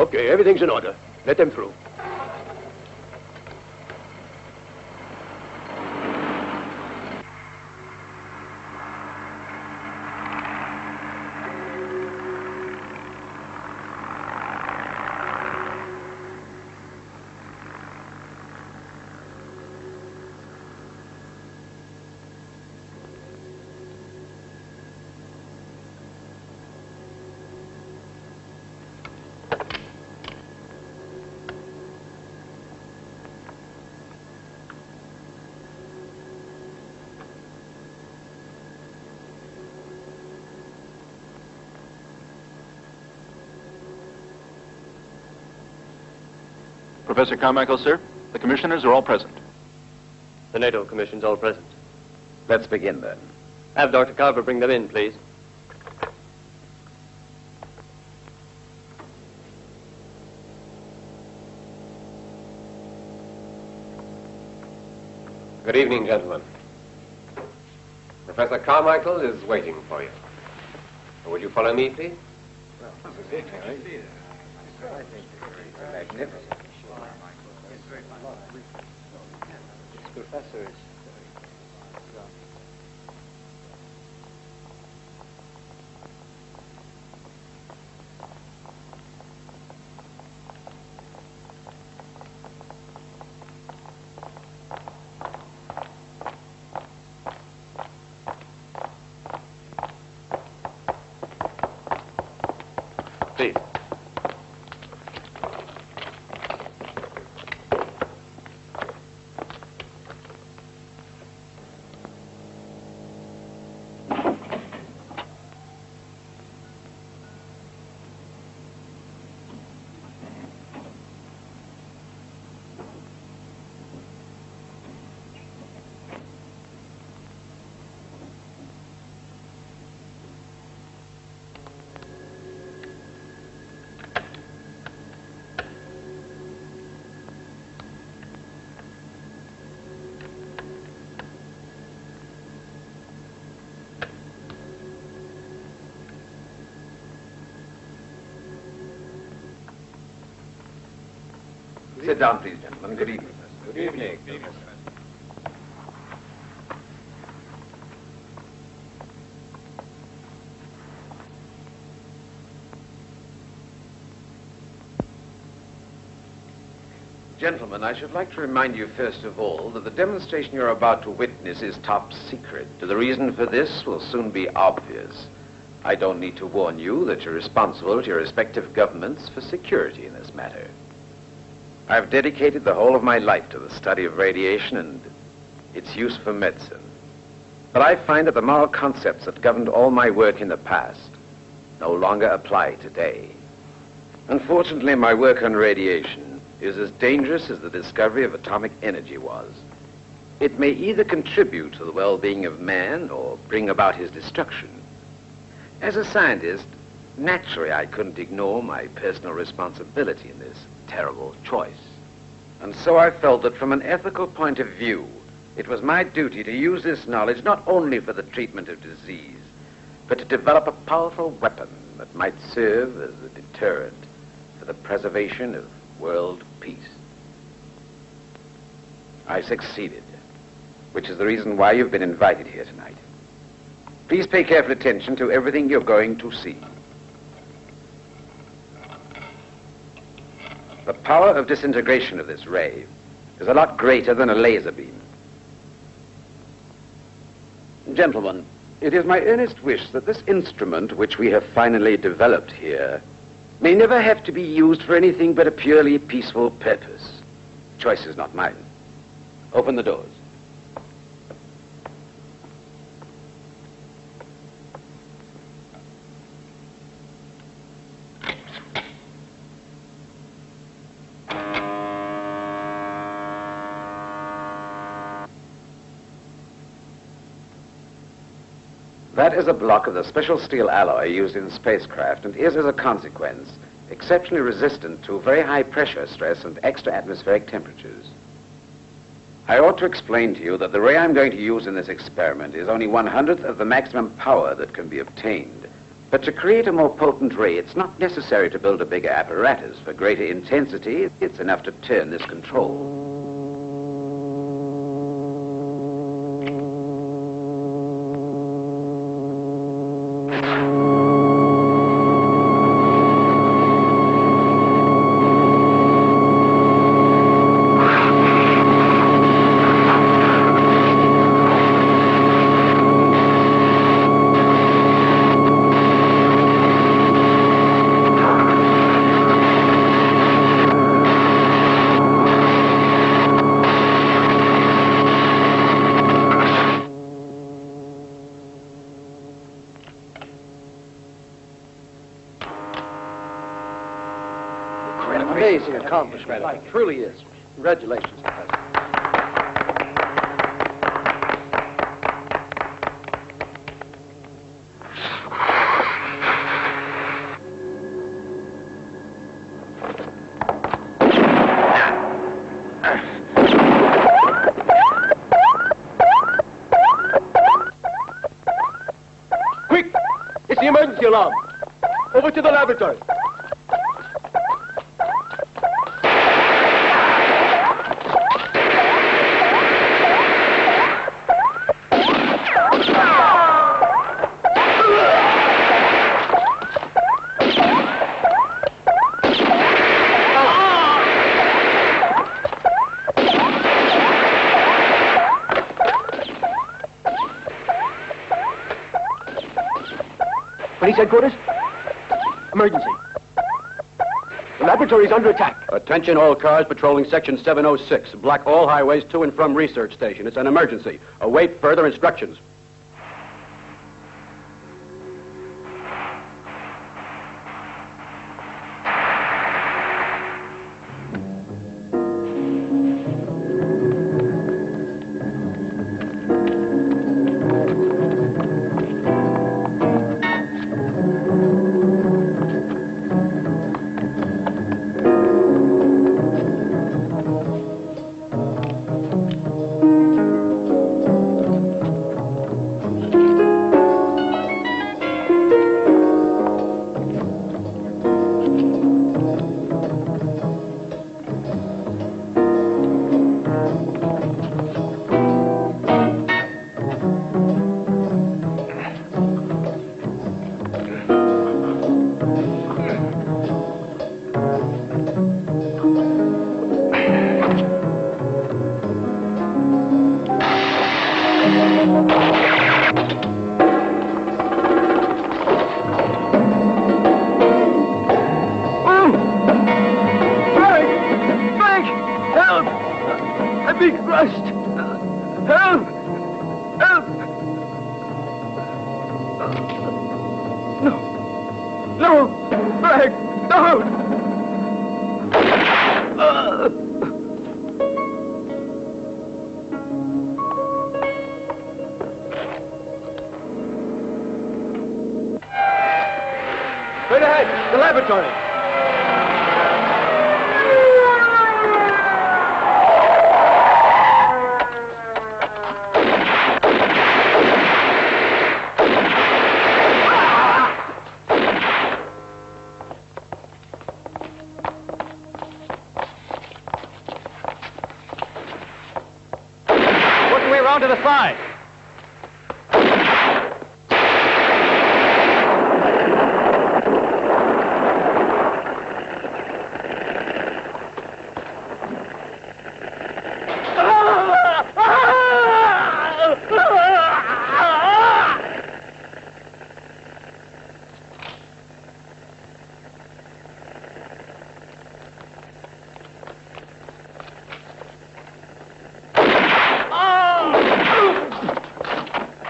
Okay, everything's in order. Let them through. Professor Carmichael, sir, the commissioners are all present. The NATO commission's all present. Let's begin then. Have Dr. Carver bring them in, please. Good evening, gentlemen. Professor Carmichael is waiting for you. Would you follow me, please? Magnificent. This professor is Please. Sit down, please, gentlemen. Good evening. Good evening. Gentlemen, I should like to remind you, first of all, that the demonstration you're about to witness is top secret. The reason for this will soon be obvious. I don't need to warn you that you're responsible to your respective governments for security in this matter. I've dedicated the whole of my life to the study of radiation and its use for medicine. But I find that the moral concepts that governed all my work in the past no longer apply today. Unfortunately, my work on radiation is as dangerous as the discovery of atomic energy was. It may either contribute to the well-being of man or bring about his destruction. As a scientist, naturally I couldn't ignore my personal responsibility in this terrible choice. And so I felt that from an ethical point of view, it was my duty to use this knowledge not only for the treatment of disease, but to develop a powerful weapon that might serve as a deterrent for the preservation of world peace. I succeeded, which is the reason why you've been invited here tonight. Please pay careful attention to everything you're going to see. The power of disintegration of this ray is a lot greater than a laser beam. Gentlemen, it is my earnest wish that this instrument, which we have finally developed here, may never have to be used for anything but a purely peaceful purpose. Choice is not mine. Open the doors. That is a block of the special steel alloy used in spacecraft and is, as a consequence, exceptionally resistant to very high pressure stress and extra atmospheric temperatures. I ought to explain to you that the ray I'm going to use in this experiment is only 1/100th of the maximum power that can be obtained. But to create a more potent ray, it's not necessary to build a bigger apparatus. For greater intensity, it's enough to turn this control. Amazing accomplishment. It truly is. Congratulations, Professor. Quick! It's the emergency alarm. Over to the laboratory. Police headquarters? Emergency. The laboratory is under attack. Attention all cars patrolling section 706. Block all highways to and from research station. It's an emergency. Await further instructions. being crushed. Help! Help! No. No! Back! Down! Straight ahead, the laboratory. Working way around to the side.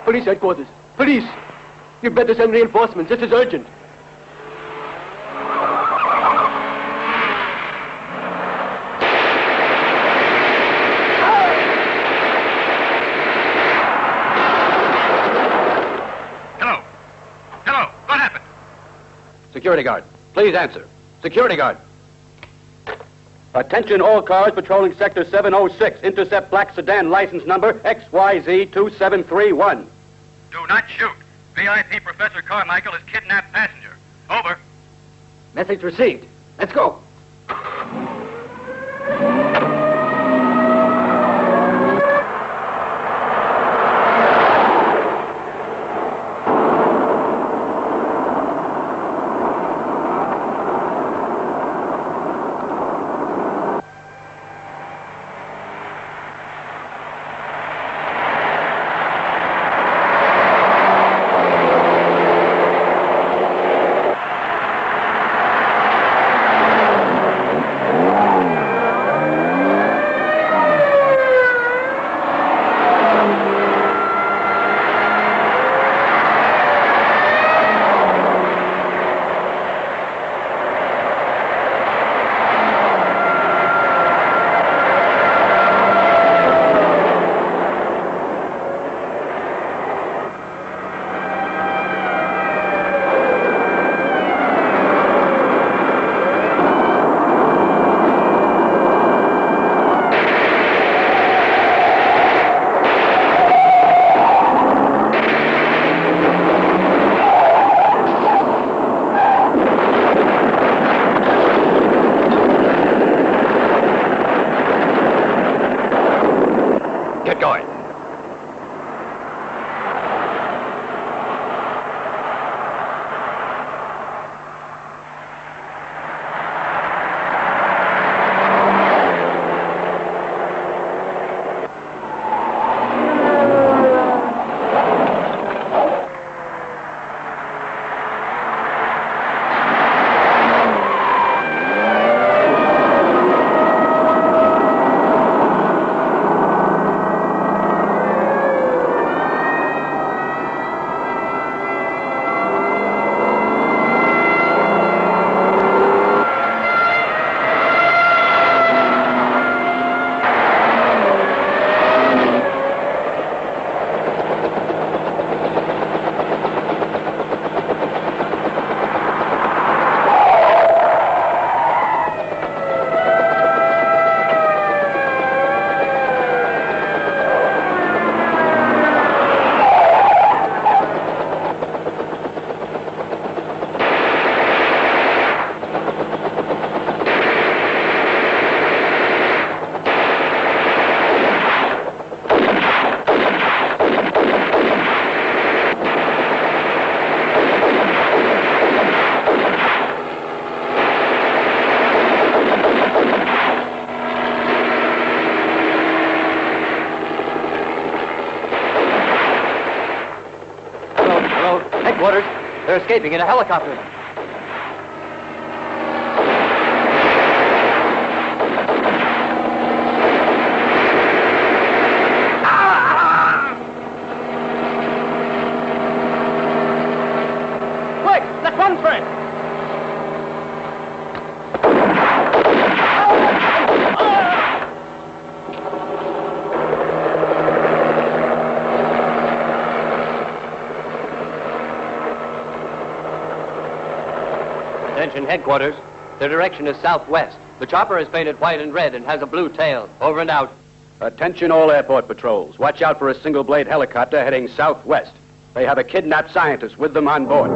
Police headquarters. Police! You better send reinforcements. This is urgent. Hello. Hello. What happened? Security guard. Please answer. Security guard. Attention all cars patrolling Sector 706. Intercept black sedan license number XYZ2731. Do not shoot. VIP Professor Carmichael is kidnapped passenger. Over. Message received. Let's go. Headquarters, they're escaping in a helicopter. headquarters. Their direction is southwest. The chopper is painted white and red and has a blue tail. Over and out. Attention all airport patrols. Watch out for a single-blade helicopter heading southwest. They have a kidnapped scientist with them on board.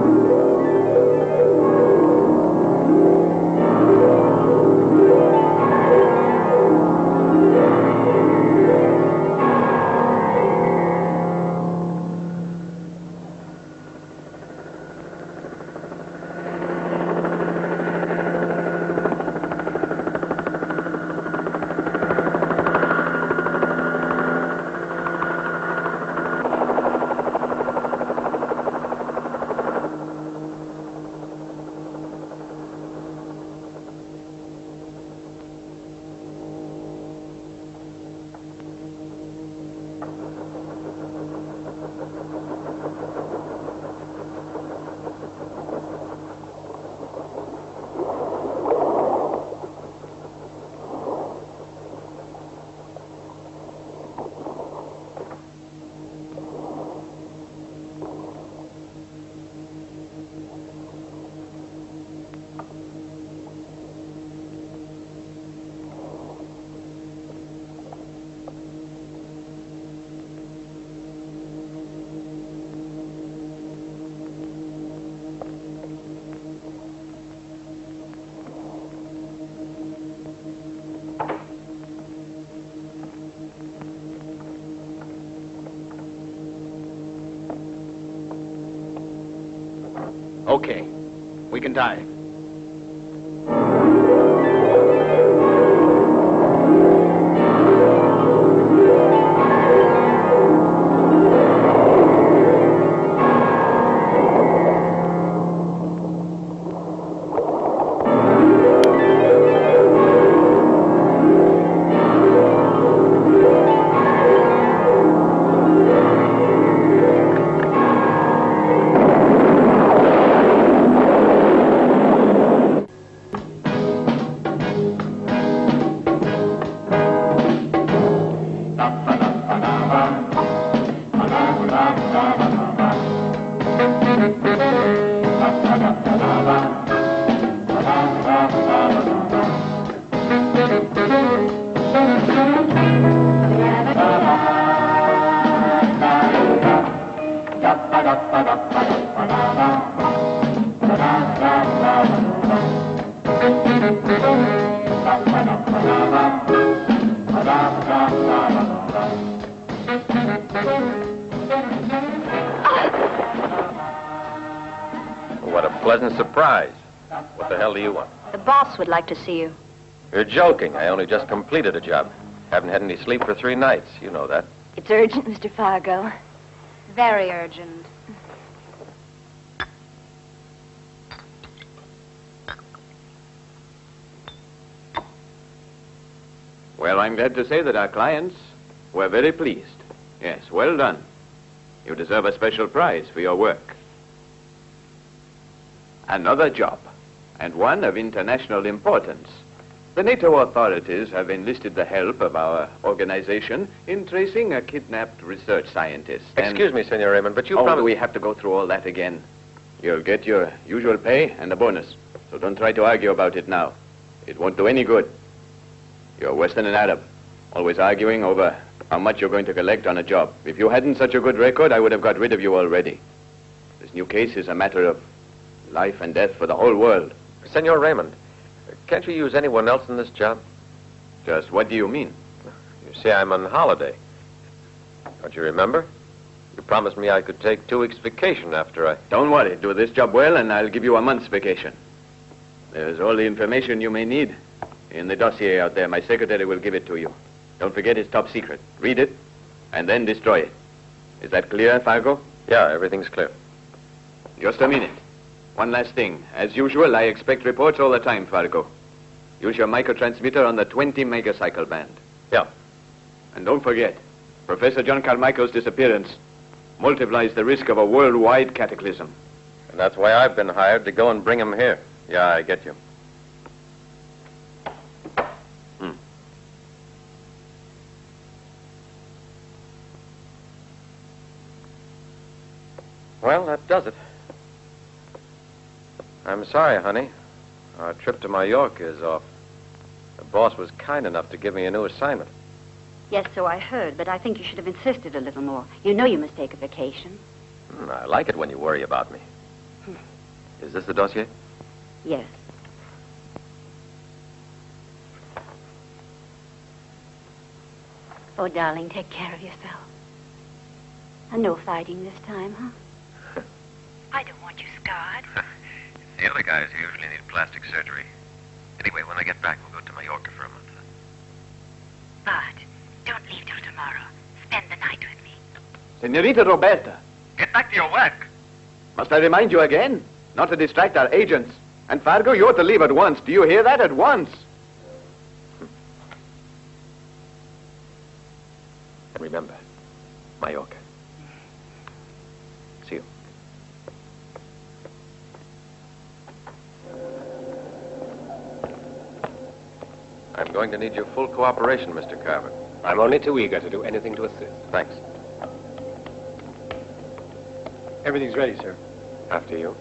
Okay, we can dive. What a pleasant surprise. What the hell do you want? The boss would like to see you. You're joking. I only just completed a job. Haven't had any sleep for 3 nights. You know that. It's urgent, Mr. Fargo. Very urgent. Well, I'm glad to say that our clients were very pleased. Yes, well done. You deserve a special prize for your work. Another job, and one of international importance. The NATO authorities have enlisted the help of our organization in tracing a kidnapped research scientist. Excuse me, Senor Raymond, but you do promised... we have to go through all that again? You'll get your usual pay and a bonus, so don't try to argue about it now. It won't do any good. You're worse than an Arab, always arguing over how much you're going to collect on a job. If you hadn't such a good record, I would have got rid of you already. This new case is a matter of life and death for the whole world. Senor Raymond, can't you use anyone else in this job? Just what do you mean? You see, I'm on holiday. Don't you remember? You promised me I could take 2 weeks vacation after I... Don't worry. Do this job well, and I'll give you a month's vacation. There's all the information you may need in the dossier out there. My secretary will give it to you. Don't forget it's top secret. Read it, and then destroy it. Is that clear, Fargo? Yeah, everything's clear. Just a minute. One last thing. As usual, I expect reports all the time, Fargo. Use your microtransmitter on the 20 megacycle band. Yeah. And don't forget, Professor John Carmichael's disappearance multiplies the risk of a worldwide cataclysm. And that's why I've been hired to go and bring him here. Yeah, I get you. Well, that does it. I'm sorry, honey. Our trip to Mallorca is off. The boss was kind enough to give me a new assignment. Yes, so I heard, but I think you should have insisted a little more. You know you must take a vacation. I like it when you worry about me. Is this the dossier? Yes. Oh, darling, take care of yourself. And no fighting this time, huh? I don't want you scarred. The other guys usually need plastic surgery. Anyway, when I get back, we'll go to Mallorca for a month. Bart, don't leave till tomorrow. Spend the night with me. Senorita Roberta, Get back to your work. must I remind you again? Not to distract our agents. And Fargo, you ought to leave at once. Do you hear that? At once. And remember, Mallorca. See you. I'm going to need your full cooperation, Mr. Carver. I'm only too eager to do anything to assist. Thanks. Everything's ready, sir. After you.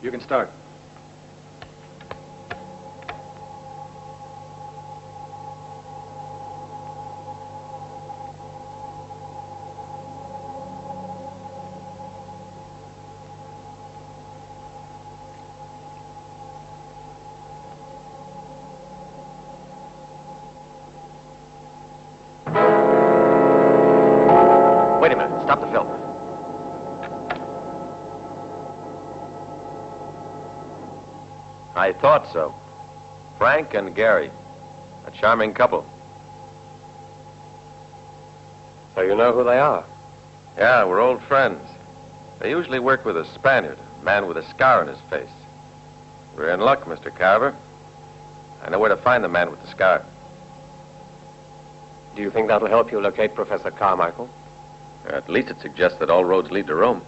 You can start. Wait a minute. Stop the film. I thought so. Frank and Gary. A charming couple. So you know who they are? Yeah, we're old friends. They usually work with a Spaniard, a man with a scar on his face. We're in luck, Mr. Carver. I know where to find the man with the scar. Do you think that'll help you locate Professor Carmichael? At least it suggests that all roads lead to Rome.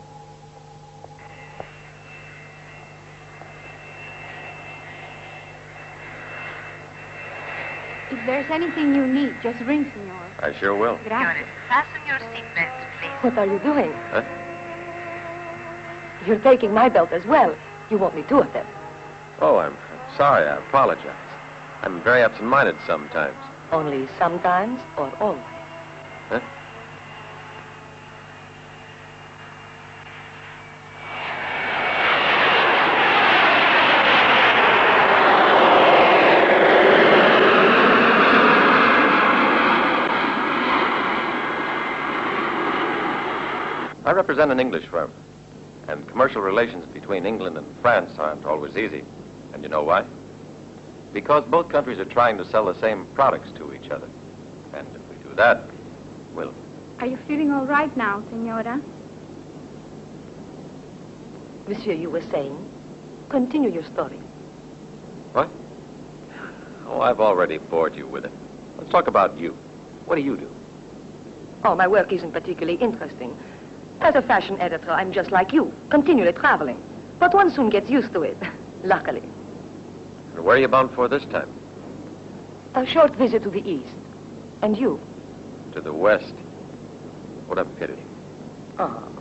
If there's anything you need, just ring, senor. I sure will. Gracias. Fasten your seatbelts, please. What are you doing? Huh? You're taking my belt as well. You won't need two of them. Oh, I'm sorry. I apologize. I'm very absent-minded sometimes. Only sometimes or always. Huh? I represent an English firm, and commercial relations between England and France aren't always easy. And you know why? Because both countries are trying to sell the same products to each other. And if we do that, we'll... Are you feeling all right now, senora? Monsieur, you were saying? Continue your story. What? Oh, I've already bored you with it. Let's talk about you. What do you do? Oh, my work isn't particularly interesting. As a fashion editor, I'm just like you, continually traveling. But one soon gets used to it, luckily. And where are you bound for this time? A short visit to the east. And you? To the west. What a pity. Oh.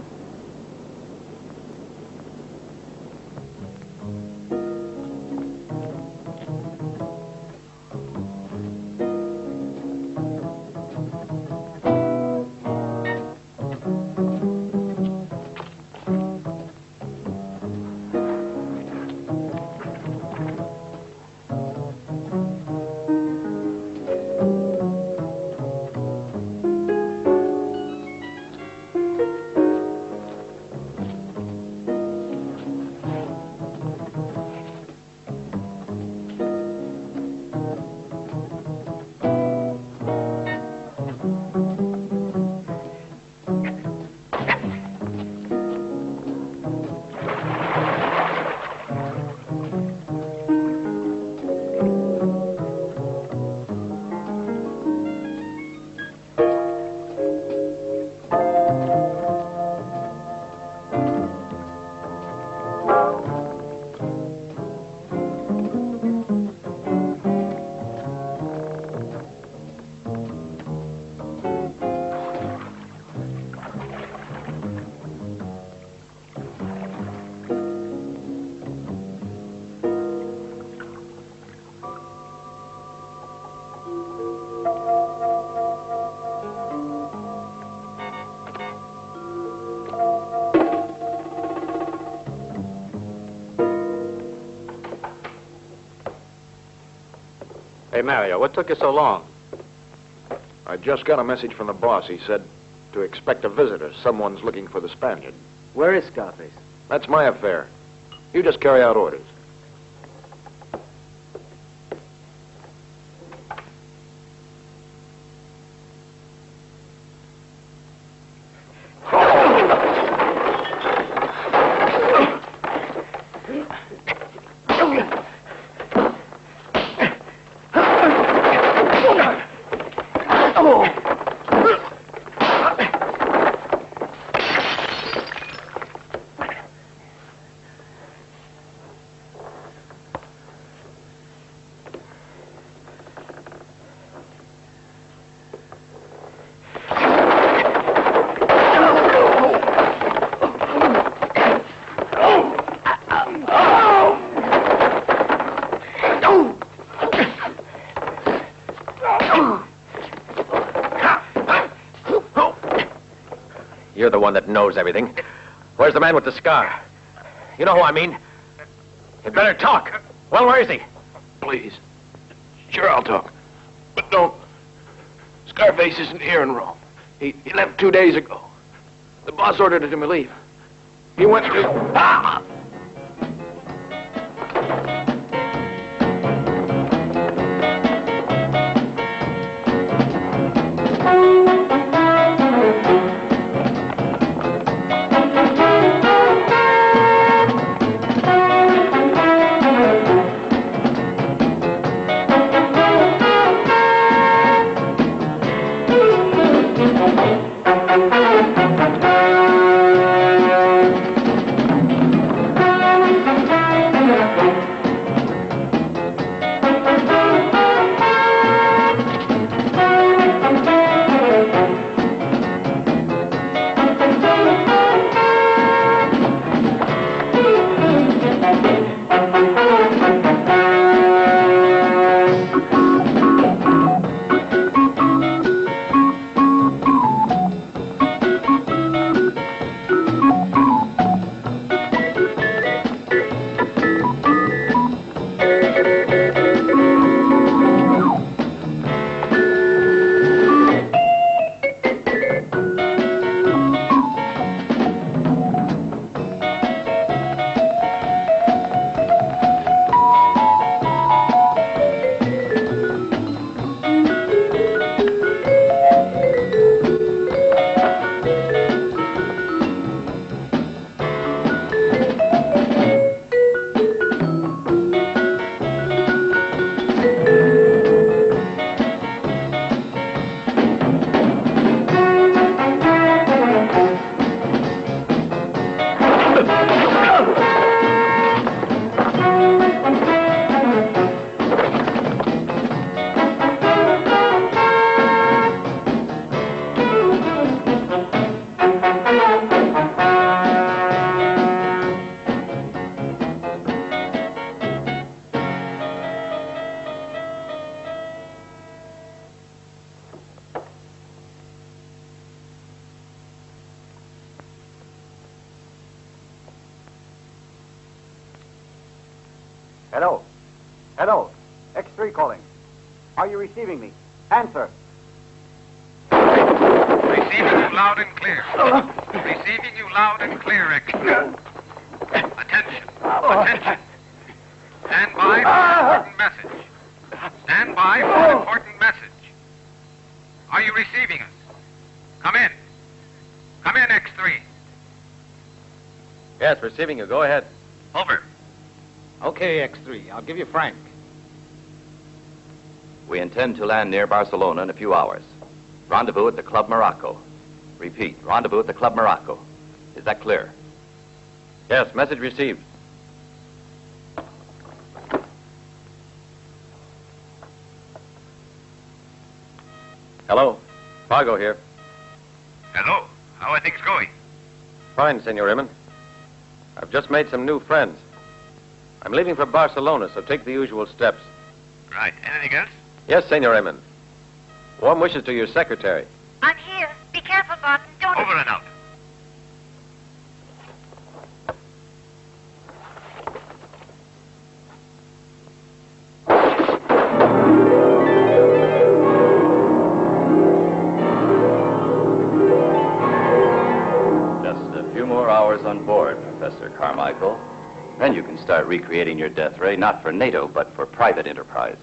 Hey, Mario, what took you so long? I just got a message from the boss. He said to expect a visitor. Someone's looking for the Spaniard. Where is Scarface? That's my affair. You just carry out orders. You're the one that knows everything. Where's the man with the scar? You know who I mean? You'd better talk. Well, where is he? Please. Sure, I'll talk. But don't. Scarface isn't here in Rome. He left 2 days ago. The boss ordered him to leave. He went to... Ah! Hello. Hello. X3 calling. Are you receiving me? Answer. Receiving you loud and clear. Receiving you loud and clear, X3. Attention. Attention. Stand by for an important message. Stand by for an important message. Are you receiving us? Come in. Come in, X3. Yes, receiving you. Go ahead. Over. Okay, X3. I'll give you Frank. We intend to land near Barcelona in a few hours. Rendezvous at the Club Morocco. Repeat, rendezvous at the Club Morocco. Is that clear? Yes, message received. Hello. Fargo here. Hello. How are things going? Fine, Senor Eamon. I've just made some new friends. I'm leaving for Barcelona, so take the usual steps. Right. Anything else? Yes, Senor Eamon. Warm wishes to your secretary. I'm here. Be careful, Barton. Don't... Over and out. Professor Carmichael. Then you can start recreating your death ray, not for NATO, but for private enterprise.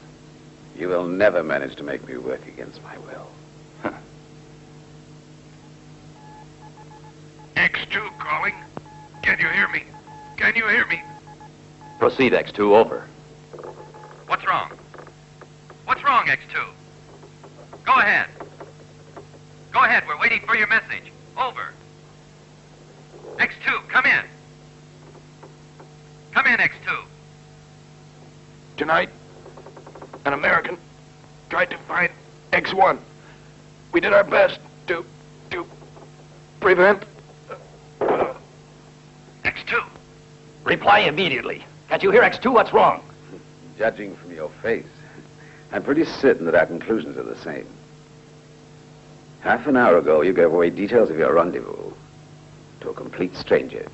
You will never manage to make me work against my will. X2 calling. Can you hear me? Can you hear me? Proceed, X2, over. What's wrong? What's wrong, X2? Go ahead. Go ahead, we're waiting for your message. Over. X2, come in. Come in, X2. Tonight, an American tried to find X1. We did our best to prevent... X2. Reply immediately. Can't you hear, X2? What's wrong? Judging from your face, I'm pretty certain that our conclusions are the same. Half an hour ago, you gave away details of your rendezvous to a complete stranger.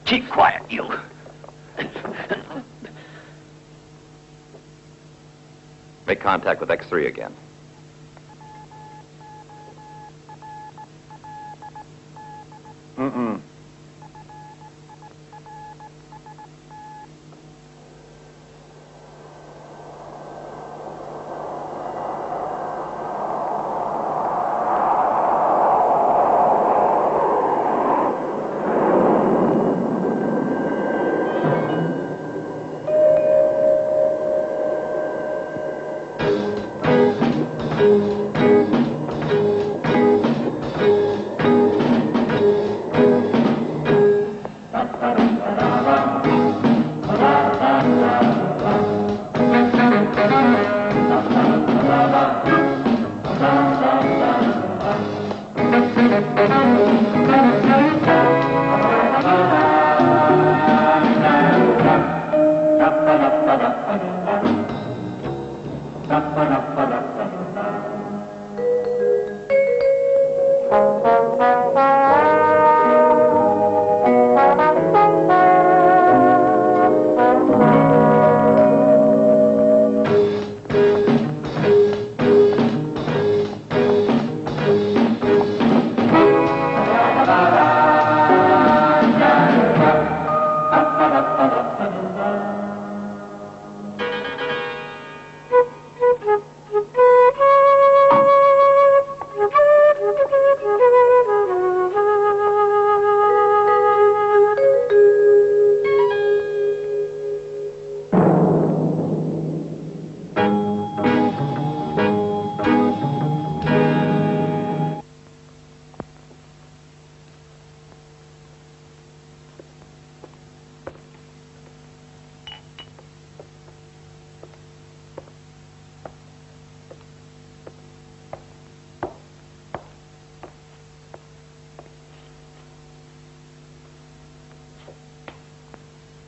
Keep quiet, you. Make contact with X3 again. Mm-mm.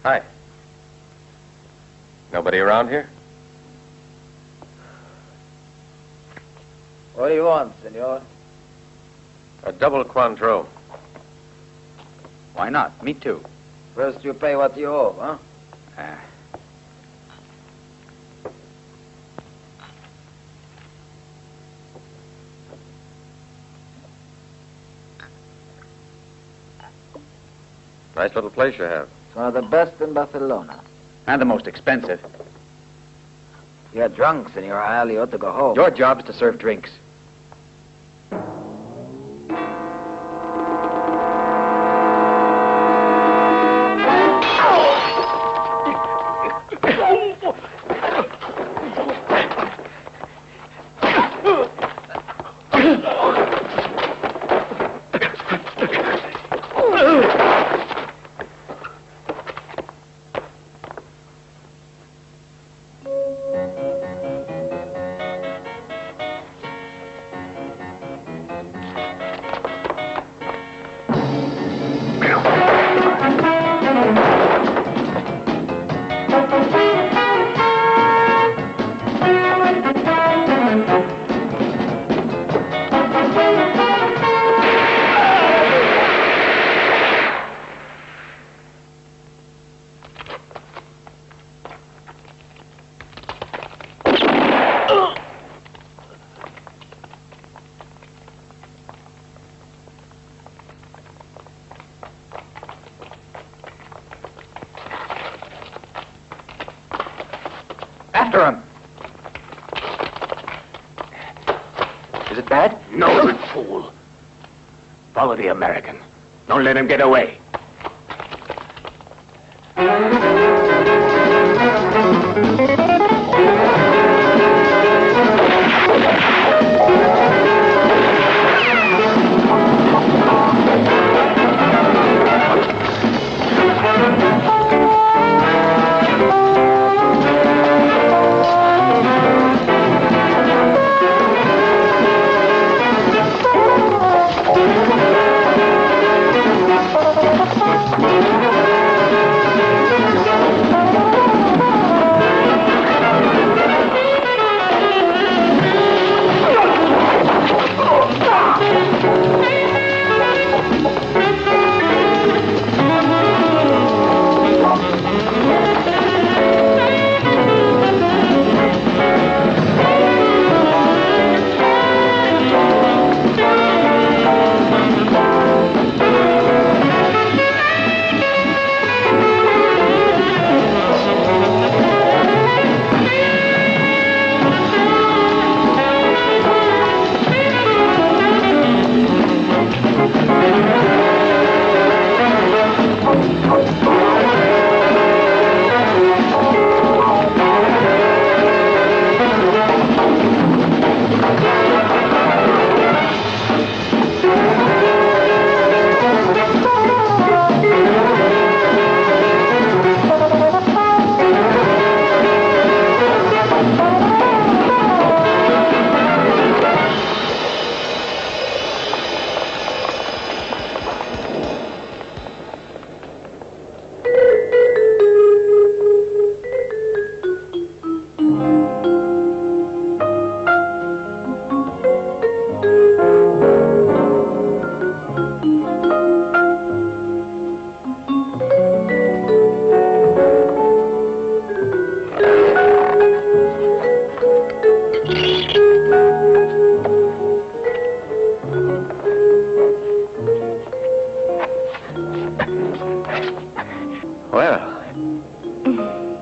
Hi. Nobody around here? What do you want, senor? A double Cointreau. Why not? Me too. First you pay what you owe, huh? Nice little place you have. It's one of the best in Barcelona. And the most expensive. You're drunk, senor Al. You ought to go home. Your job is to serve drinks. after him. Is it bad? No, you fool. Follow the American. Don't let him get away.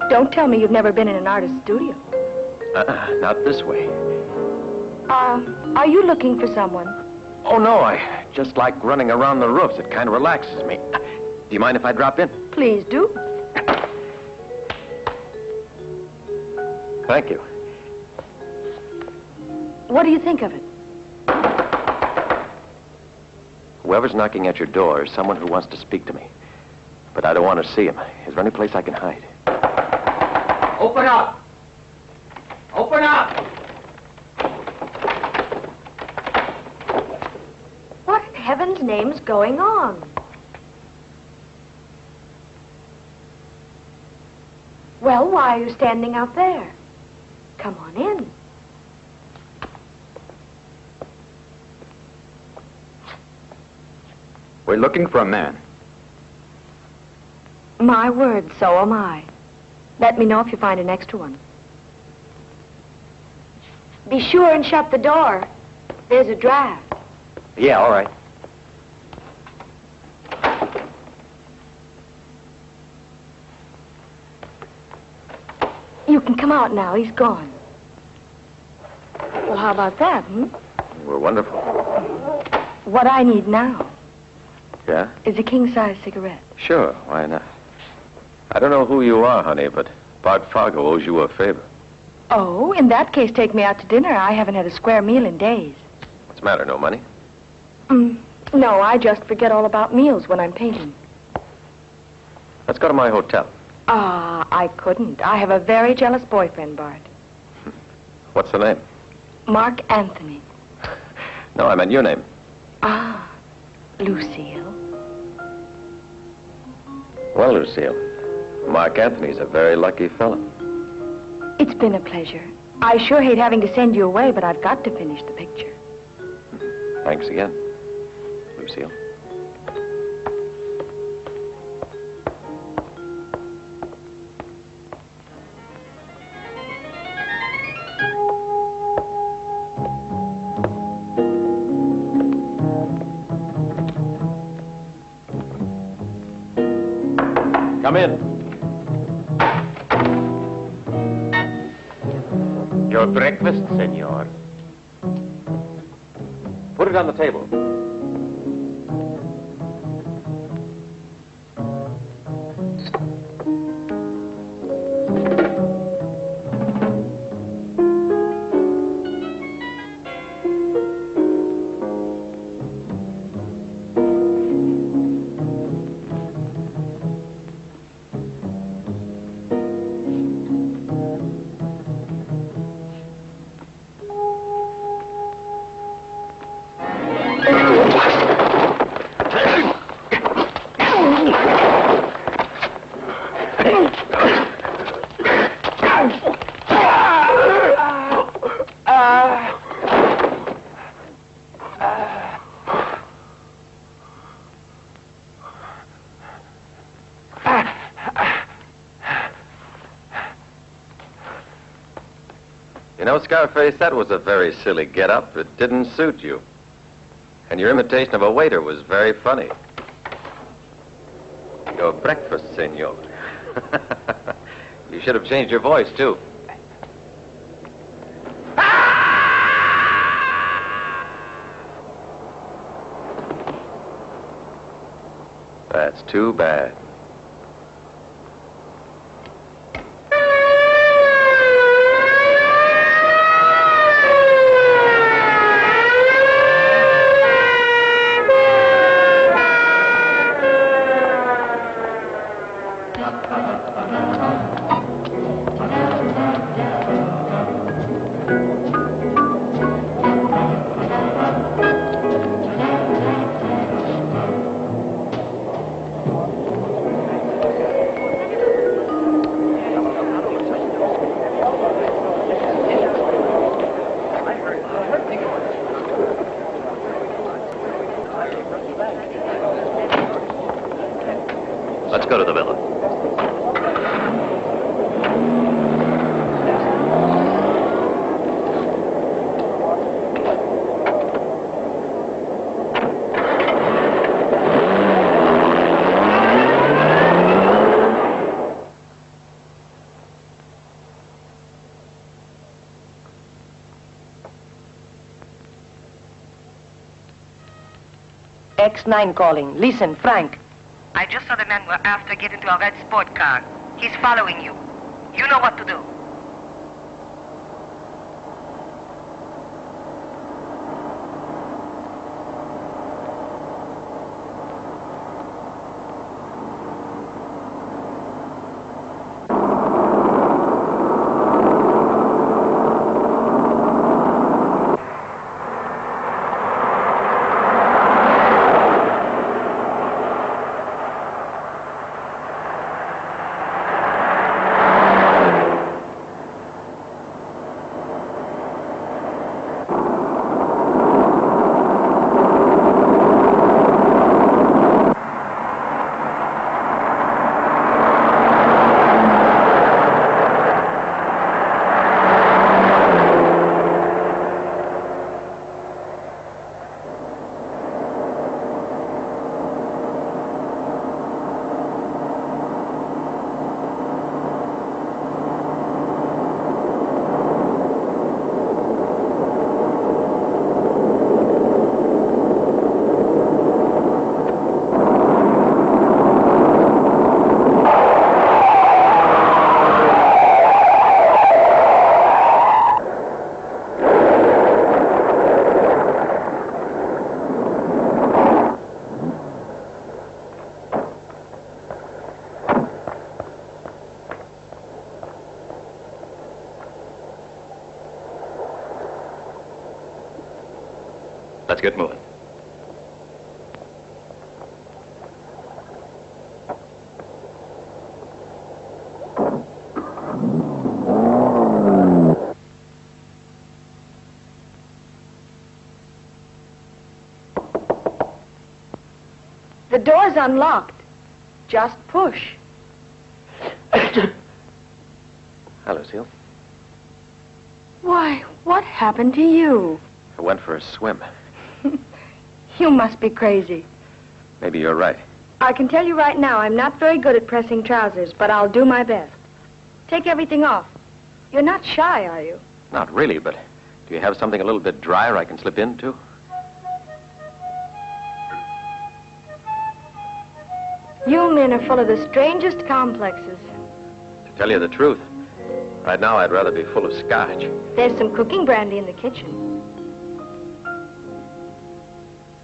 Don't tell me you've never been in an artist's studio. Not this way. Are you looking for someone? Oh, no, I just like running around the roofs. It kind of relaxes me. Do you mind if I drop in? Please do. Thank you. What do you think of it? Whoever's knocking at your door is someone who wants to speak to me. But I don't want to see him. Is there any place I can hide? Open up! Open up! What in heaven's name's going on? Well, why are you standing out there? Come on in. We're looking for a man. My word, so am I. Let me know if you find an extra one. Be sure and shut the door. There's a draft. Yeah, all right. You can come out now. He's gone. Well, how about that, We're wonderful. What I need now Yeah? is a king-size cigarette. Sure, why not? I don't know who you are, honey, but Bart Fargo owes you a favor. Oh, in that case, take me out to dinner. I haven't had a square meal in days. What's the matter, no money? No, I just forget all about meals when I'm painting. Let's go to my hotel. I couldn't. I have a very jealous boyfriend, Bart. What's the name? Mark Anthony. No, I meant your name. Lucille. Well, Lucille, Mark Anthony's a very lucky fellow. It's been a pleasure. I sure hate having to send you away, but I've got to finish the picture. Thanks again, Lucille. Come in. Your breakfast, senor. Put it on the table. You know, Scarface, that was a very silly get-up. It didn't suit you. And your imitation of a waiter was very funny. Your breakfast, senor. You should have changed your voice, too. That's too bad. Let's go to the villa. X9 calling. Listen, Frank. I just saw the man we're after get into a red sport car. He's following you. You know what to do. Let's get moving. The door's unlocked. Just push. Hi, Lucille. Why, what happened to you? I went for a swim. You must be crazy. Maybe you're right. I can tell you right now, I'm not very good at pressing trousers, but I'll do my best. Take everything off. You're not shy, are you? Not really, but do you have something a little bit drier I can slip into? You men are full of the strangest complexes. To tell you the truth, right now I'd rather be full of scotch. There's some cooking brandy in the kitchen.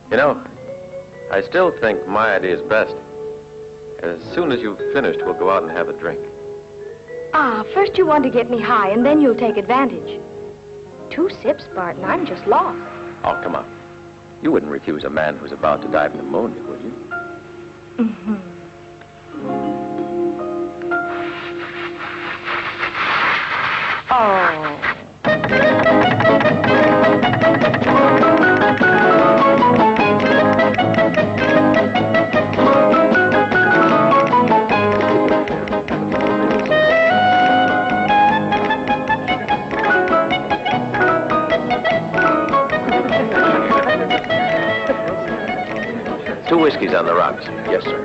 You know, I still think my idea is best. As soon as you've finished, we'll go out and have a drink. First you want to get me high, and then you'll take advantage. 2 sips, Bart, and I'm just lost. Oh, come on. You wouldn't refuse a man who's about to die of pneumonia, would you? Mm-hmm. Oh. 2 whiskeys on the rocks. Yes, sir.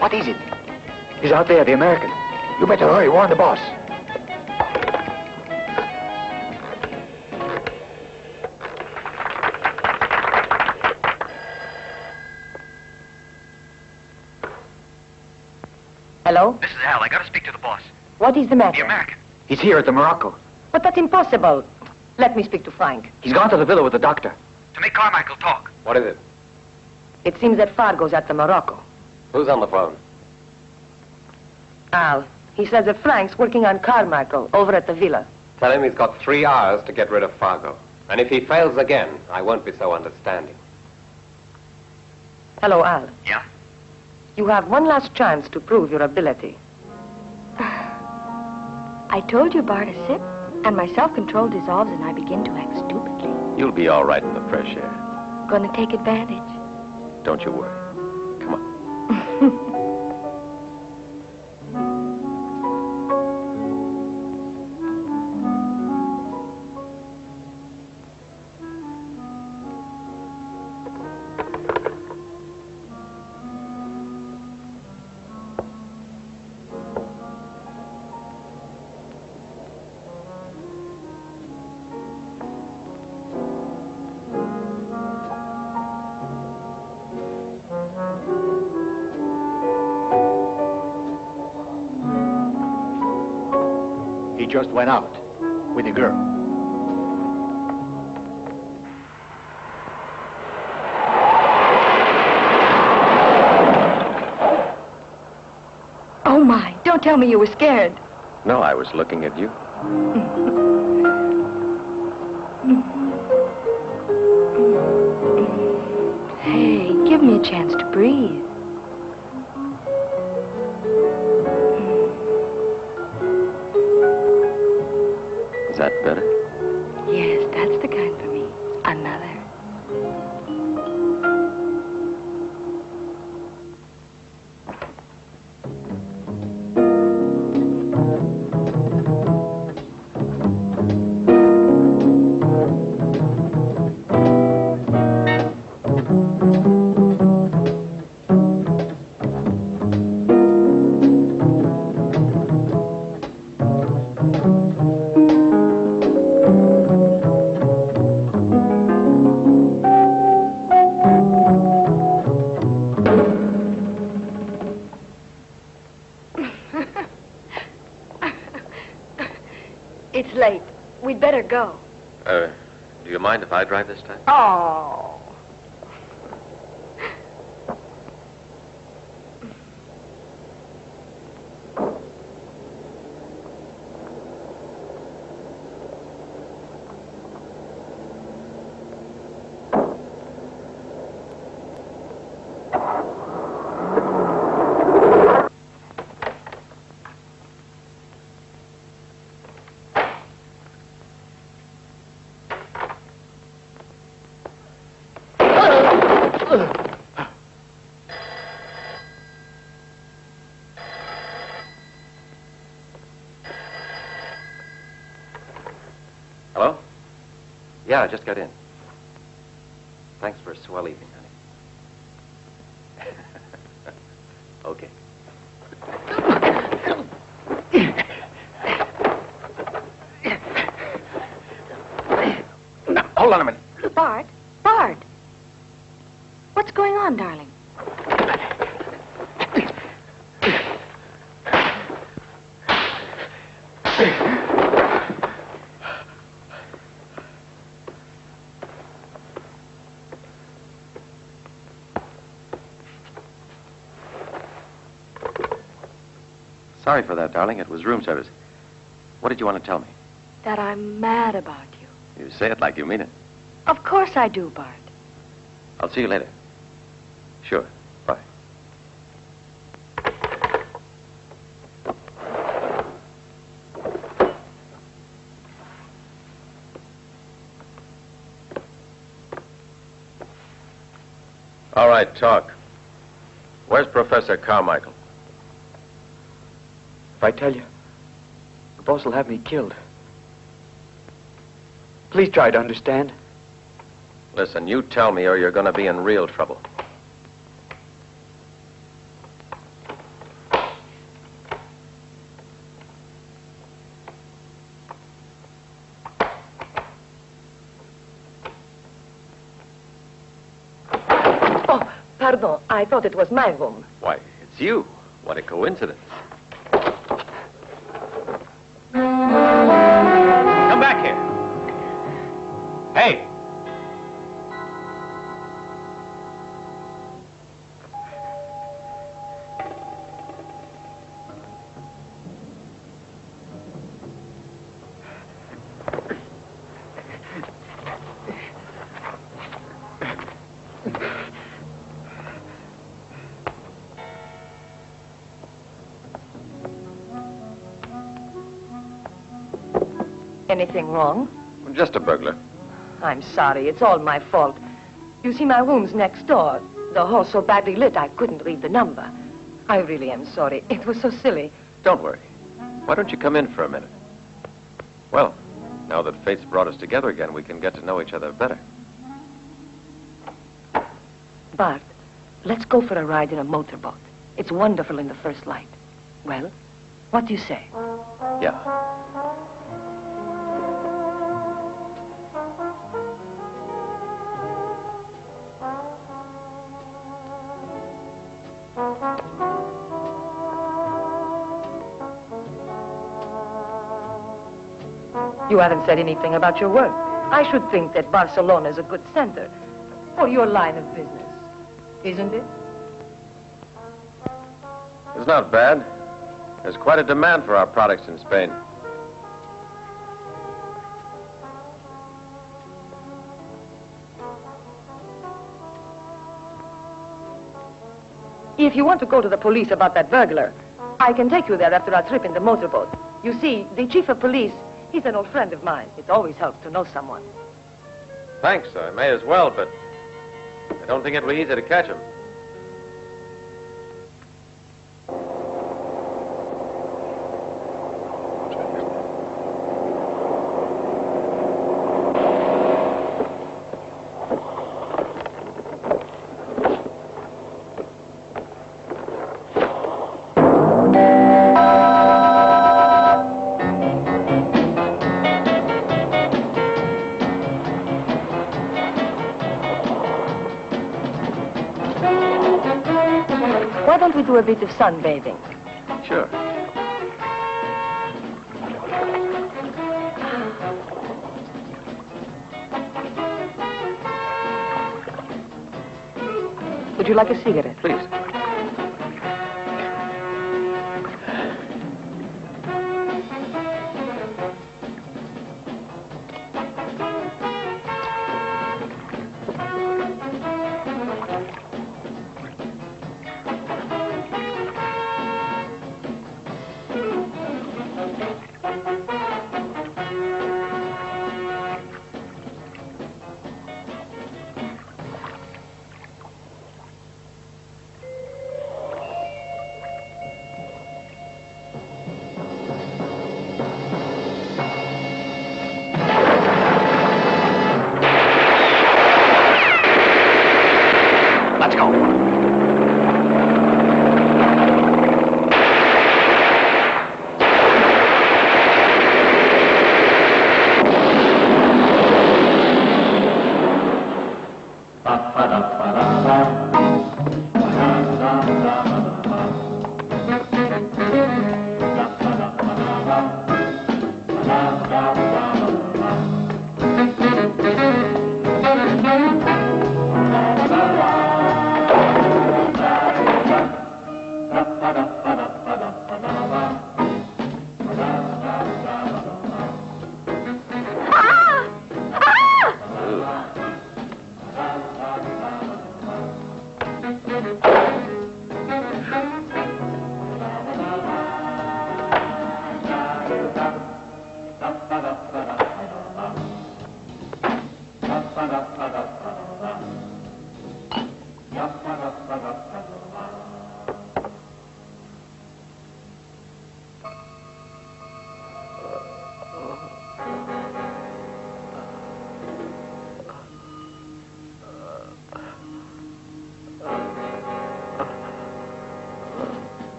What is it? He's out there, the American. You better hurry, warn the boss. Hello? This is Al. I gotta speak to the boss. What is the matter? The American. He's here at the Morocco. But that's impossible. Let me speak to Frank. He's gone to the villa with the doctor. To make Carmichael talk. What is it? It seems that Fargo's at the Morocco. Who's on the phone? Al. He says that Frank's working on Carmichael over at the villa. Tell him he's got 3 hours to get rid of Fargo. And if he fails again, I won't be so understanding. Hello, Al. Yeah? You have one last chance to prove your ability. I told you, Bart, a sip, and my self-control dissolves and I begin to act stupidly. You'll be all right in the fresh air. Gonna take advantage. Don't you worry. Come on. He just went out with a girl. Oh, my. Don't tell me you were scared. No, I was looking at you. Hey, give me a chance to breathe. Is that better? Yes, that's the kind for me. Another. It's late. We'd better go. Do you mind if I drive this time? Oh. Hello? Yeah, I just got in. Thanks for a swell evening, honey. Okay. Now, hold on a minute. Bart. Bart. What's going on, darling? Sorry for that, darling. It was room service. What did you want to tell me? That I'm mad about you. You say it like you mean it. Of course I do, Bart. I'll see you later. Sure. Bye. All right, talk. Where's Professor Carmichael? If I tell you, the boss will have me killed. Please try to understand. Listen, you tell me or you're going to be in real trouble. Oh, pardon. I thought it was my room. Why, it's you. What a coincidence. Come back here. Hey! Anything wrong? Just a burglar. I'm sorry. It's all my fault. You see, my room's next door. The hall's so badly lit, I couldn't read the number. I really am sorry. It was so silly. Don't worry. Why don't you come in for a minute? Well, now that fate's brought us together again, we can get to know each other better. Bart, let's go for a ride in a motorboat. It's wonderful in the first light. Well, what do you say? Yeah. You haven't said anything about your work. I should think that Barcelona is a good center for your line of business, isn't it? It's not bad. There's quite a demand for our products in Spain. If you want to go to the police about that burglar, I can take you there after our trip in the motorboat. You see, the chief of police, he's an old friend of mine. It always helps to know someone. Thanks, I may as well, but I don't think it'll be easy to catch him. Why don't we do a bit of sunbathing? Sure. Would you like a cigarette? Please.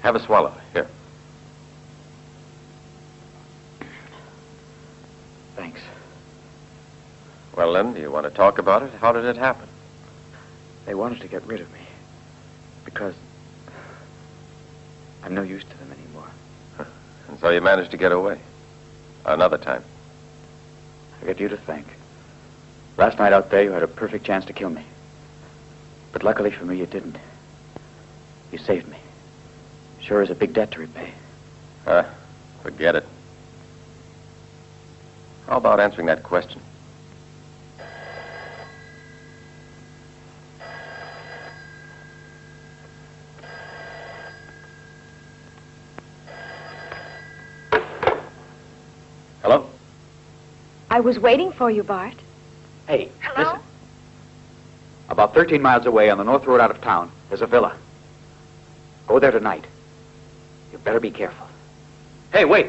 Have a swallow. Here. Thanks. Well, then, do you want to talk about it? How did it happen? They wanted to get rid of me because I'm no use to them anymore. And so you managed to get away. Another time. I got you to thank. Last night out there, you had a perfect chance to kill me. But luckily for me, you didn't. You saved me. Sure is a big debt to repay. Forget it. How about answering that question? Hello? I was waiting for you, Bart. Hey, listen. About 13 miles away on the north road out of town, there's a villa. Go there tonight. You better be careful. Hey, wait!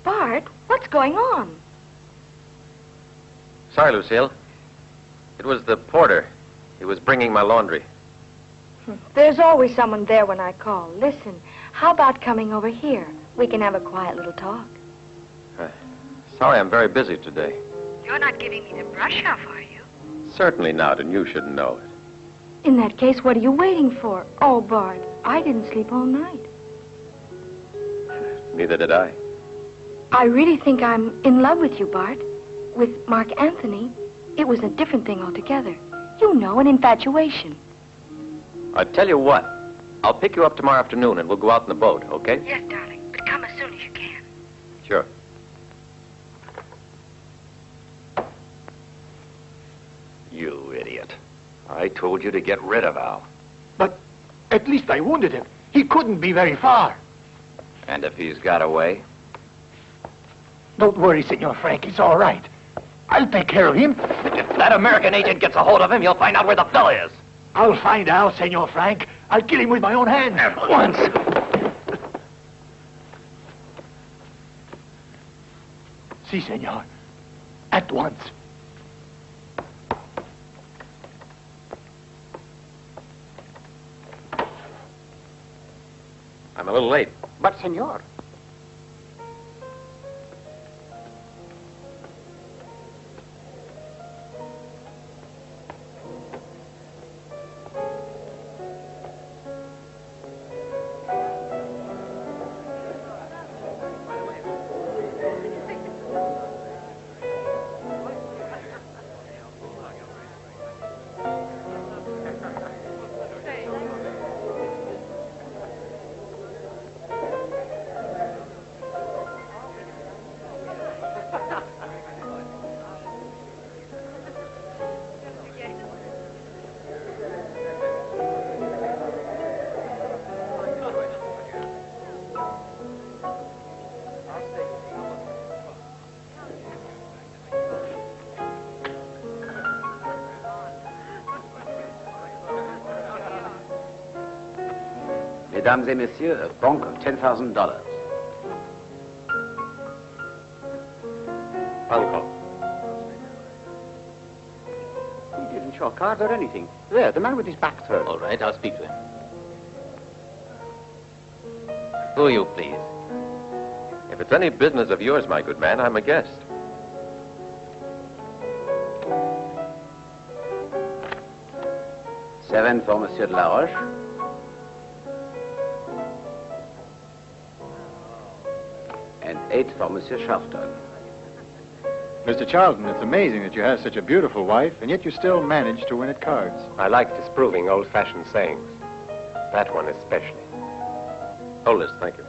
Bart, what's going on? Sorry, Lucille. It was the porter. He was bringing my laundry. There's always someone there when I call. Listen, how about coming over here? We can have a quiet little talk. Sorry, I'm very busy today. You're not giving me the brush off, are you? Certainly not, and you should know it. In that case, what are you waiting for? Oh, Bart, I didn't sleep all night. Neither did I. I really think I'm in love with you, Bart. With Mark Anthony, it was a different thing altogether. You know, an infatuation. I tell you what, I'll pick you up tomorrow afternoon and we'll go out in the boat, okay? Yes, darling, but come as soon as you can. Sure. You idiot. I told you to get rid of Al. But at least I wounded him. He couldn't be very far. And if he's got away? Don't worry, Senor Frank. It's all right. I'll take care of him. If that American agent gets a hold of him, you'll find out where the fellow is. I'll find Al, Senor Frank. I'll kill him with my own hands. At once. Si, senor. At once. I'm a little late. But, senor. Mesdames et messieurs, a bonk of $10,000. Uncle. He didn't show a card or anything. There, the man with his back turned. All right, I'll speak to him. Who are you, please? If it's any business of yours, my good man, I'm a guest. $7 for Monsieur de la Roche. And $8 for Monsieur Sharpton. Mr. Charlton, it's amazing that you have such a beautiful wife, and yet you still manage to win at cards. I like disproving old-fashioned sayings. That one especially. Hold this, thank you.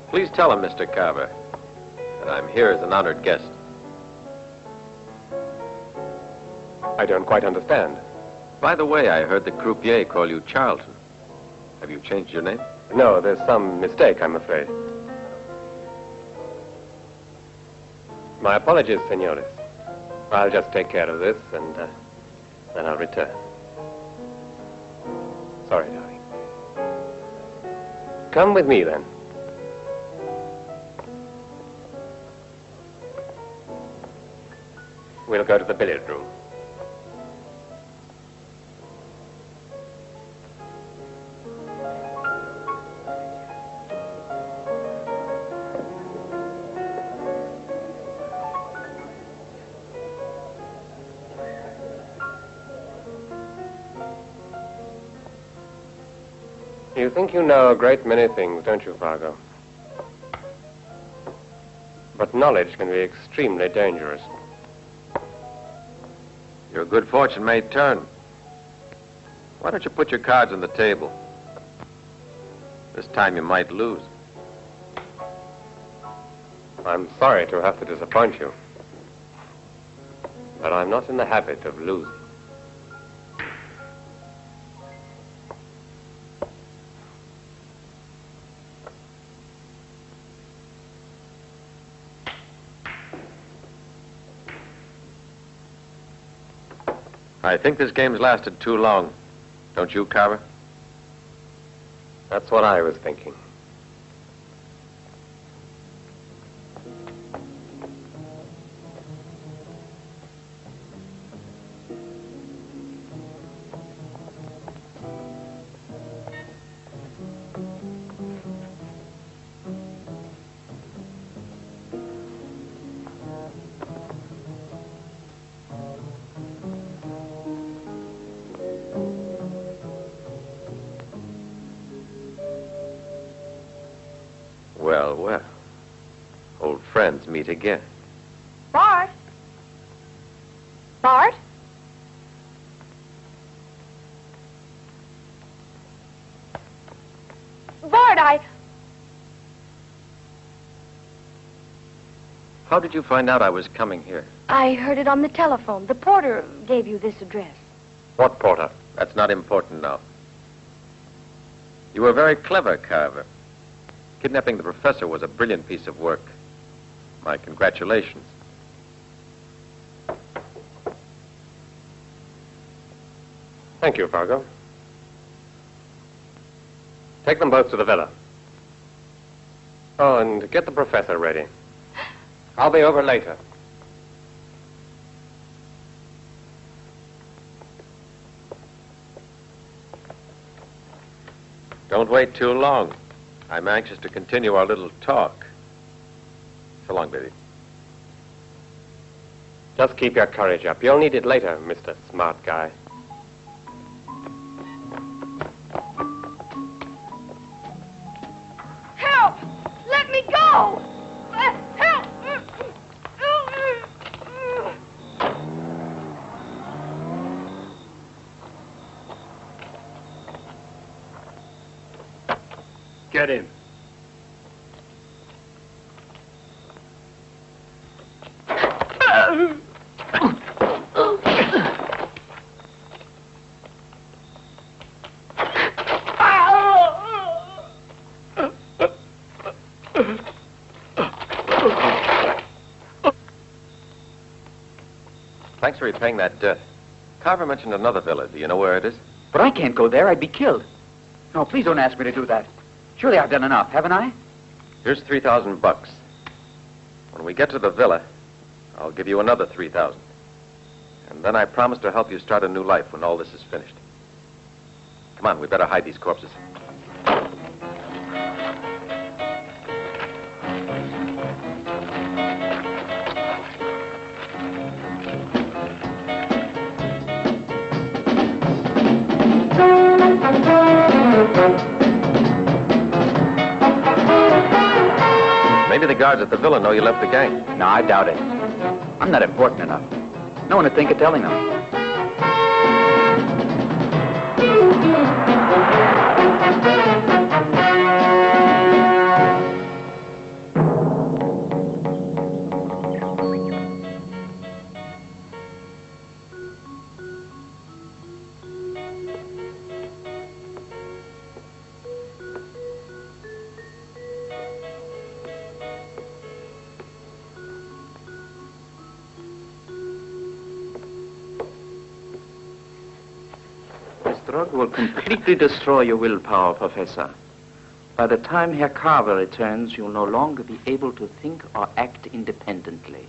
Please tell him, Mr. Carver, that I'm here as an honored guest. I don't quite understand. By the way, I heard the croupier call you Charlton. Have you changed your name? No, there's some mistake, I'm afraid. My apologies, senores. I'll just take care of this, and then I'll return. Sorry, darling. Come with me, then. We'll go to the billiard room. You think you know a great many things, don't you, Fargo? But knowledge can be extremely dangerous. Your good fortune may turn. Why don't you put your cards on the table? This time you might lose. I'm sorry to have to disappoint you, but I'm not in the habit of losing. I think this game's lasted too long. Don't you, Carver? That's what I was thinking. Well, well. Old friends meet again. Bart? Bart? Bart, How did you find out I was coming here? I heard it on the telephone. The porter gave you this address. What porter? That's not important now. You were very clever, Carver. Kidnapping the professor was a brilliant piece of work. My congratulations. Thank you, Fargo. Take them both to the villa. Oh, and get the professor ready. I'll be over later. Don't wait too long. I'm anxious to continue our little talk. So long, baby. Just keep your courage up. You'll need it later, Mr. Smart Guy. Help! Let me go! Help! Get in. Thanks for repaying that debt. Carver mentioned another villa. Do you know where it is? But I can't go there. I'd be killed. No, please don't ask me to do that. Surely I've done enough, haven't I? Here's $3,000. When we get to the villa, I'll give you another $3,000. And then I promise to help you start a new life when all this is finished. Come on, we better hide these corpses. Maybe the guards at the villa know you left the gang. No, I doubt it. I'm not important enough. No one would think of telling them. Drug will completely destroy your willpower, Professor. By the time Herr Carver returns, you'll no longer be able to think or act independently.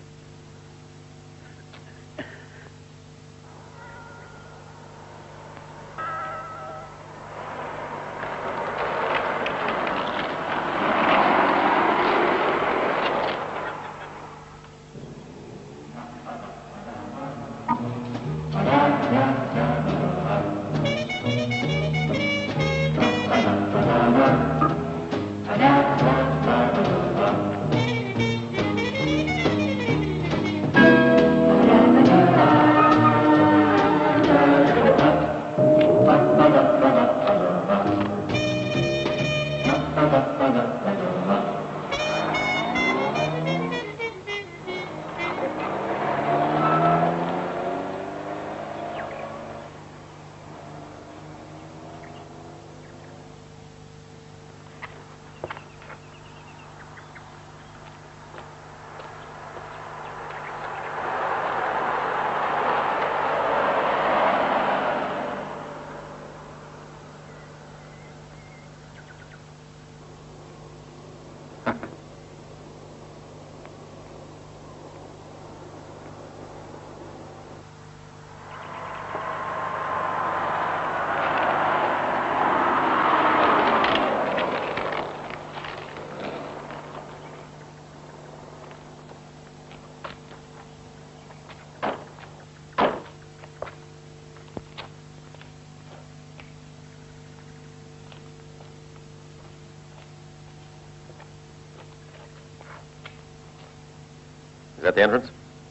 Is that the entrance?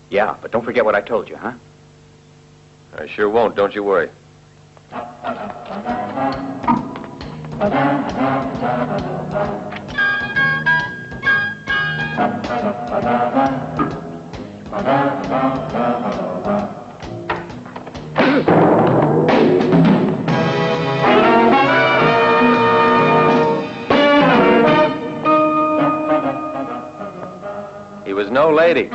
Yeah, but don't forget what I told you, huh? I sure won't, don't you worry. He was no lady.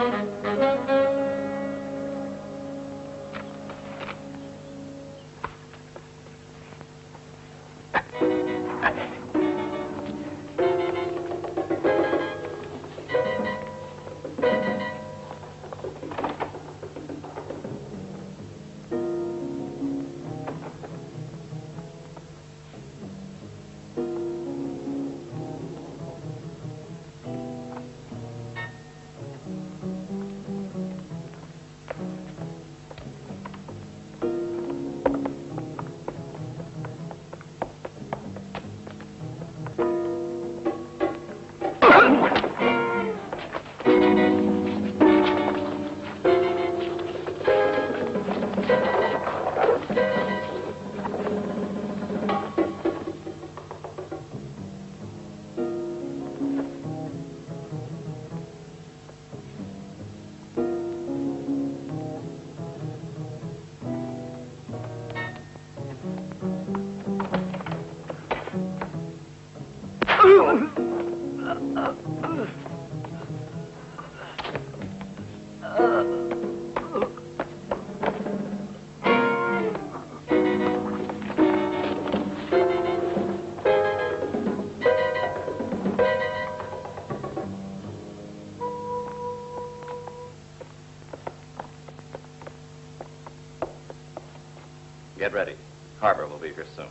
Get ready. Carver will be here soon.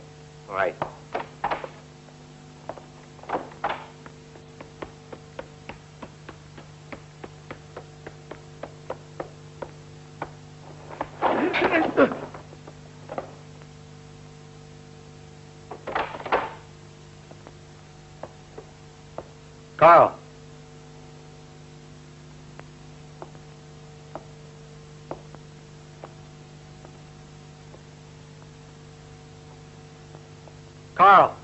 All right. Carl. Carl.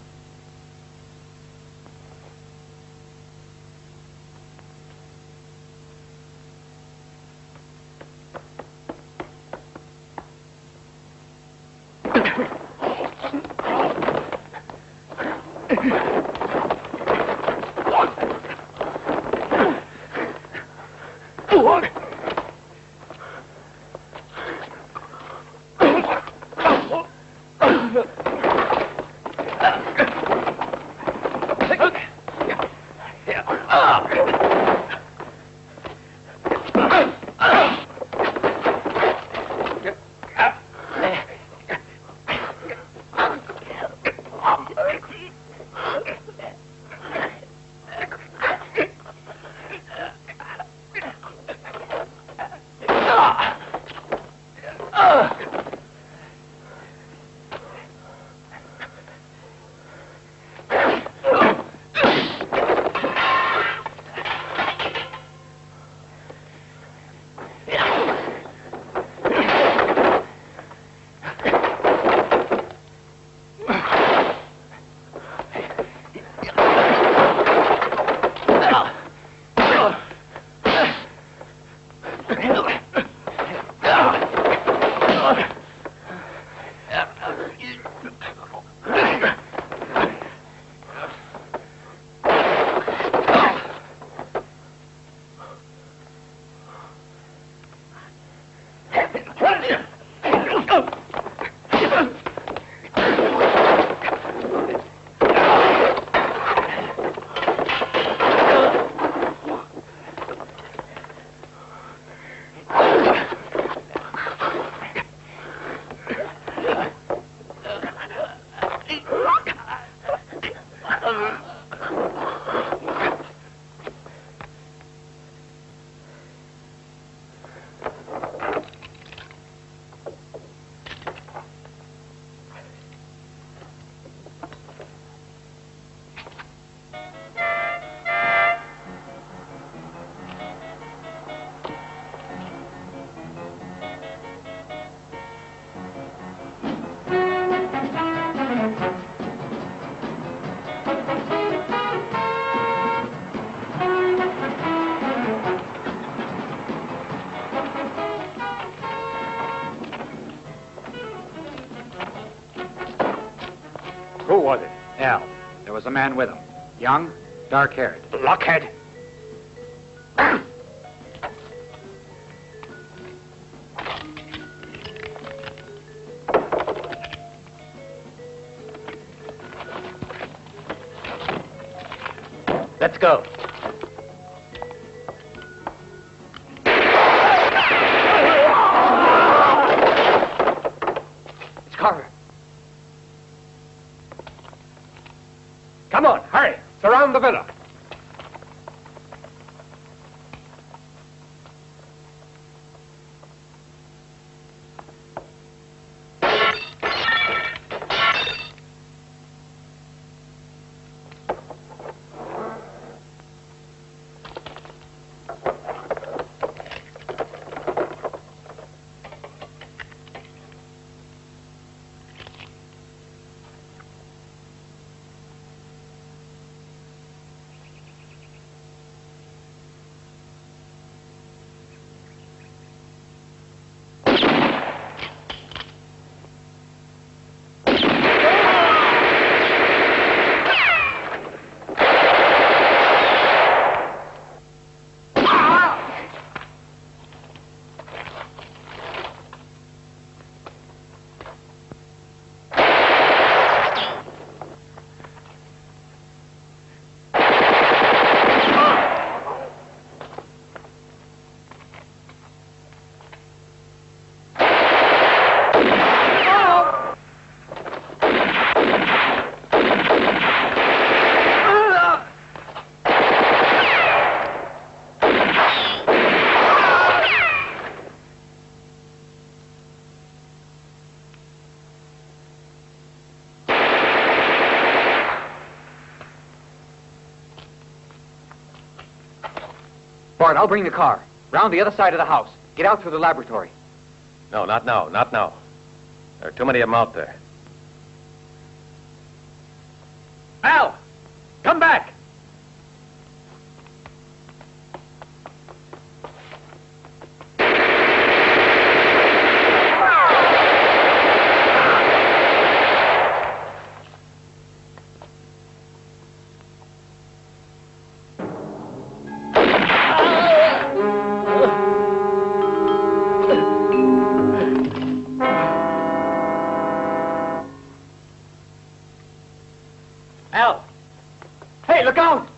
Who was it? Al. There was a man with him. Young, dark-haired. Blockhead. Let's go. It's Carver. Come on, hurry. Surround the villa. Bart, I'll bring the car. Round the other side of the house. Get out through the laboratory. No, not now, not now. There are too many of them out there. Al! Come back! Al! Hey, look out!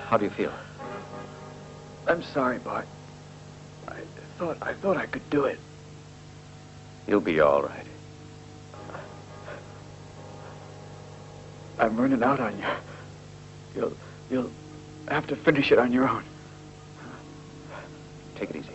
How do you feel? I'm sorry, Bart. I thought I could do it. You'll be all right. I'm running out on you. You'll have to finish it on your own. Take it easy.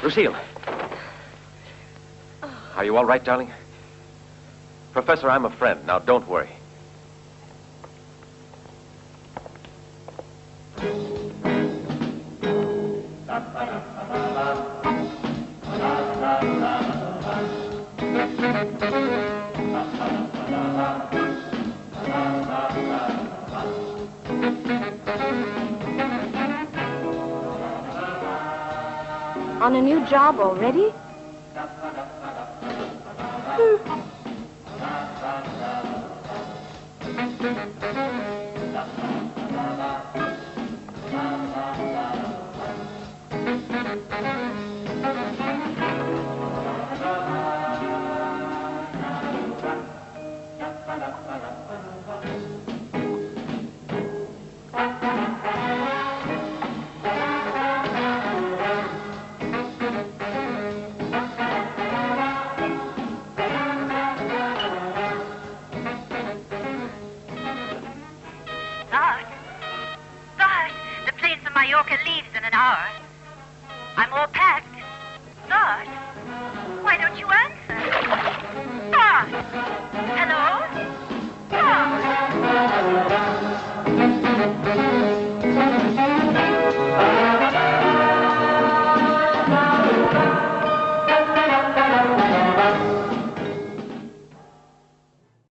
Lucille. Are you all right, darling? Professor, I'm a friend. Now, don't worry. On a new job already? Mallorca leaves in an hour. I'm all packed. Bart, why don't you answer? Bart! Hello? Bart!